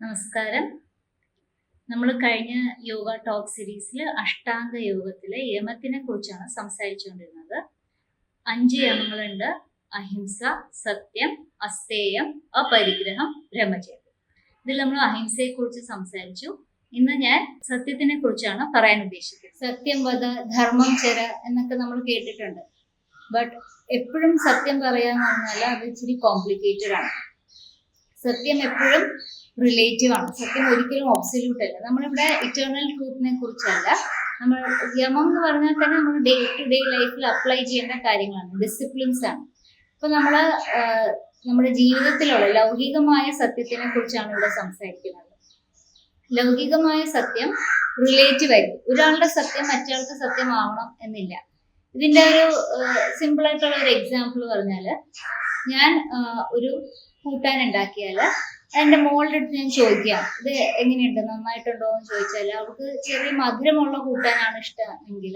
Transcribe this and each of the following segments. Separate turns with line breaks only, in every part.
നമസ്കാരം. നമ്മൾ കഴിഞ്ഞ യോഗ ടോക്ക് സീരീസിൽ അഷ്ടാംഗ യോഗത്തിലെ യമത്തിനെ കുറിച്ചാണ് സംസാരിച്ചുകൊണ്ടിരുന്നത്. 5 യമങ്ങളുണ്ട്: അഹിംസ, സത്യം, അസ്തേയം, അപരിഗ്രഹം, ബ്രഹ്മചര്യം. ഇതിൽ നമ്മൾ അഹിംസയെ കുറിച്ച് സംസാരിച്ചു. ഇന്ന് ഞാൻ സത്യത്തിനെ കുറിച്ചാണ് പറയാൻ ഉദ്ദേശിക്കുന്നത്. സത്യം വദ, ധർമ്മം ചര എന്നൊക്കെ നമ്മൾ കേട്ടിട്ടുണ്ട്. ബട്ട് എപ്പോഴും സത്യം പറയാന്ന് പറഞ്ഞാൽ അത് ഇച്ചിരി കോംപ്ലിക്കേറ്റഡ് ആണ്. സത്യം എപ്പോഴും റിലേറ്റീവ് ആണ്. സത്യം ഒരിക്കലും ഒബ്സല്യൂട്ട് അല്ല. നമ്മളിവിടെ ഇറ്റേണൽ ട്രൂത്തിനെ കുറിച്ചല്ല. നമ്മൾ യമം എന്ന് പറഞ്ഞാൽ തന്നെ നമ്മൾ ഡേ ടു ഡേ ലൈഫിൽ അപ്ലൈ ചെയ്യേണ്ട കാര്യങ്ങളാണ്, ഡിസിപ്ലിൻസ് ആണ്. ഇപ്പൊ നമ്മുടെ ജീവിതത്തിലുള്ള ലൗകികമായ സത്യത്തിനെ കുറിച്ചാണ് ഇവിടെ സംസാരിക്കുന്നത്. ലൗകികമായ സത്യം റിലേറ്റീവ് ആയിരിക്കും. ഒരാളുടെ സത്യം മറ്റൊരാൾക്ക് സത്യമാവണം എന്നില്ല. ഇതിന്റെ ഒരു സിമ്പിൾ ആയിട്ടുള്ള ഒരു എക്സാമ്പിൾ പറഞ്ഞാല്, ഞാൻ ഒരു കൂട്ടാൻ ഉണ്ടാക്കിയാൽ എൻ്റെ മോളുടെ അടുത്ത് ഞാൻ ചോദിക്കാം, ഇത് എങ്ങനെയുണ്ട്, നന്നായിട്ടുണ്ടോ എന്ന് ചോദിച്ചാൽ അവൾക്ക് ചെറിയ മധുരമുള്ള കൂട്ടാനാണ് ഇഷ്ടമെങ്കിൽ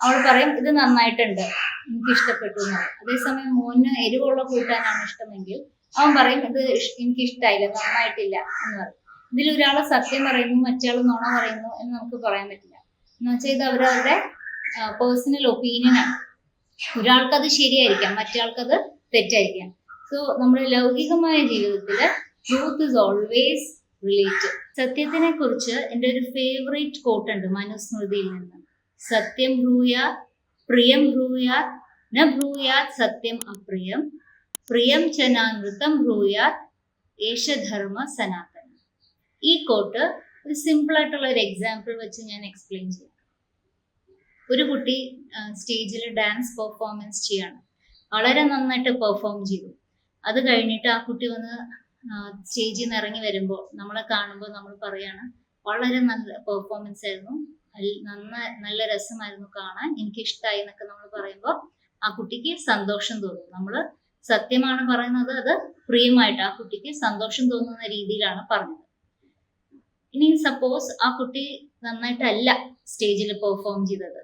അവൾ പറയും ഇത് നന്നായിട്ടുണ്ട്, എനിക്ക് ഇഷ്ടപ്പെട്ടു എന്ന് പറയും. അതേസമയം മോന് എരിവുള്ള കൂട്ടാനാണ് ഇഷ്ടമെങ്കിൽ അവൻ പറയും ഇത് എനിക്ക് ഇഷ്ടമായില്ല, നന്നായിട്ടില്ല എന്ന് പറയും. ഇതിലൊരാൾ സത്യം പറയുന്നു, മറ്റയാൾ നുണ പറയുന്നു എന്ന് നമുക്ക് പറയാൻ പറ്റില്ല. എന്ന് വെച്ചാൽ ഇത് അവരവരുടെ പേഴ്സണൽ ഒപ്പീനിയനാണ്. ഒരാൾക്കത് ശരിയായിരിക്കാം, മറ്റയാൾക്കത് തെറ്റായിരിക്കാം. സോ നമ്മുടെ ലൗകികമായ ജീവിതത്തില് ട്രൂത്ത് ഈസ് ഓൾവേസ് റിലേറ്റഡ്. സത്യത്തിനെ കുറിച്ച് എൻ്റെ ഒരു ഫേവറേറ്റ് കോട്ട് ഉണ്ട് മനുസ്മൃതിയിൽ നിന്ന്. സത്യം ബ്രൂയാത് പ്രിയം ബ്രൂയാത് ന ബ്രൂയാത് സത്യം അപ്രിയം പ്രിയം ച നാനൃതം ബ്രൂയാത് ഏഷ ധർമ്മ സനാതന. ഈ കോട്ട് ഒരു സിമ്പിൾ ആയിട്ടുള്ള ഒരു എക്സാമ്പിൾ വെച്ച് ഞാൻ എക്സ്പ്ലെയിൻ ചെയ്യാം. ഒരു കുട്ടി സ്റ്റേജിൽ ഡാൻസ് പെർഫോമൻസ് ചെയ്യാണ്. വളരെ നന്നായിട്ട് പെർഫോം ചെയ്തു. അത് കഴിഞ്ഞിട്ട് ആ കുട്ടി വന്ന് സ്റ്റേജിൽ നിന്ന് ഇറങ്ങി വരുമ്പോൾ നമ്മളെ കാണുമ്പോൾ നമ്മൾ പറയാണ് വളരെ നല്ല പെർഫോമൻസ് ആയിരുന്നു, നല്ല രസമായിരുന്നു കാണാൻ, എനിക്ക് ഇഷ്ടമായി എന്നൊക്കെ നമ്മൾ പറയുമ്പോൾ ആ കുട്ടിക്ക് സന്തോഷം തോന്നും. നമ്മൾ സത്യമാണ് പറയുന്നത്, അത് പ്രിയമായിട്ട് ആ കുട്ടിക്ക് സന്തോഷം തോന്നുന്ന രീതിയിലാണ് പറഞ്ഞത്. ഇനി സപ്പോസ് ആ കുട്ടി നന്നായിട്ടല്ല സ്റ്റേജിൽ പെർഫോം ചെയ്തത്,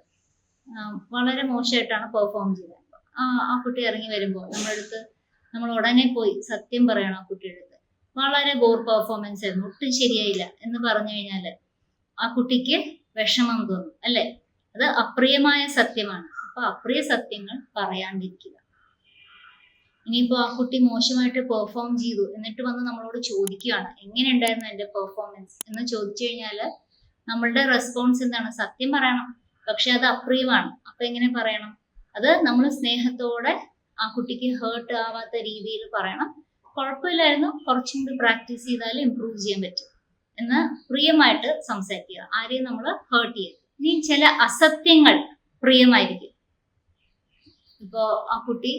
വളരെ മോശമായിട്ടാണ് പെർഫോം ചെയ്തത്. ആ കുട്ടി ഇറങ്ങി വരുമ്പോൾ നമ്മൾ ഉടനെ പോയി സത്യം പറയണം. ആ കുട്ടിയുടെ അടുത്ത് വളരെ ബോർ പെർഫോമൻസ് ആയിരുന്നു, ഒട്ടും ശരിയായില്ല എന്ന് പറഞ്ഞു കഴിഞ്ഞാൽ ആ കുട്ടിക്ക് വിഷമം തോന്നും, അല്ലേ? അത് അപ്രിയമായ സത്യമാണ്. അപ്പൊ അപ്രിയ സത്യങ്ങൾ പറയാണ്ടിരിക്കുക. ഇനിയിപ്പോ ആ കുട്ടി മോശമായിട്ട് പെർഫോം ചെയ്തു എന്നിട്ട് വന്ന് നമ്മളോട് ചോദിക്കുകയാണ് എങ്ങനെ ഉണ്ടായിരുന്നു എൻ്റെ പെർഫോമൻസ് എന്ന് ചോദിച്ചു കഴിഞ്ഞാൽ നമ്മളുടെ റെസ്പോൺസ് എന്താണ്? സത്യം പറയണം. പക്ഷെ അത് അപ്രിയമാണ്. അപ്പൊ എങ്ങനെ പറയണം? അത് നമ്മൾ സ്നേഹത്തോടെ ആ കുട്ടിക്ക് ഹേർട്ട് ആവാത്ത രീതിയിൽ പറയണം. കുഴപ്പമില്ലായിരുന്നു, കുറച്ചും കൂടി പ്രാക്ടീസ് ചെയ്താൽ ഇമ്പ്രൂവ് ചെയ്യാൻ പറ്റും എന്ന് പ്രിയമായിട്ട് സംസാരിക്കുക. ആരെയും നമ്മൾ ഹേർട്ട് ചെയ്യരുത്. ഇനി ചില അസത്യങ്ങൾ പ്രിയമായിരിക്കും. ഇപ്പോ ആ കുട്ടി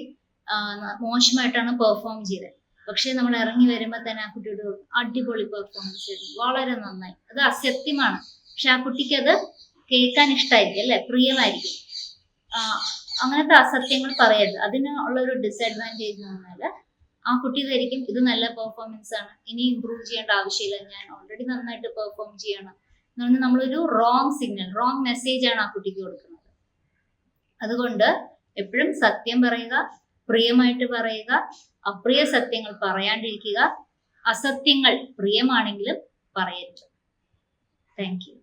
മോശമായിട്ടാണ് പെർഫോം ചെയ്തത്, പക്ഷെ നമ്മൾ ഇറങ്ങി വരുമ്പോൾ തന്നെ ആ കുട്ടിയുടെ അടിപൊളി പെർഫോമൻസ് ആയിരുന്നു, വളരെ നന്നായി. അത് അസത്യമാണ്, പക്ഷെ ആ കുട്ടിക്ക് അത് കേൾക്കാൻ ഇഷ്ടമായിരിക്കും, അല്ലെ? പ്രിയമായിരിക്കും. അങ്ങനത്തെ അസത്യങ്ങൾ പറയരുത്. അതിന് ഉള്ളൊരു ഡിസഡ്വാൻറ്റേജ് എന്ന് പറഞ്ഞാൽ ആ കുട്ടി ധരിക്കും ഇത് നല്ല പെർഫോമൻസ് ആണ്, ഇനി ഇമ്പ്രൂവ് ചെയ്യേണ്ട ആവശ്യമില്ല, ഞാൻ ഓൾറെഡി നന്നായിട്ട് പെർഫോം ചെയ്യണം എന്ന് പറഞ്ഞാൽ നമ്മളൊരു റോങ് സിഗ്നൽ, റോങ് മെസ്സേജ് ആണ് ആ കുട്ടിക്ക് കൊടുക്കുന്നത്. അതുകൊണ്ട് എപ്പോഴും സത്യം പറയുക, പ്രിയമായിട്ട് പറയുക, അപ്രിയ സത്യങ്ങൾ പറയാണ്ടിരിക്കുക. അസത്യങ്ങൾ പ്രിയമാണെങ്കിലും പറയരുത്. Thank you.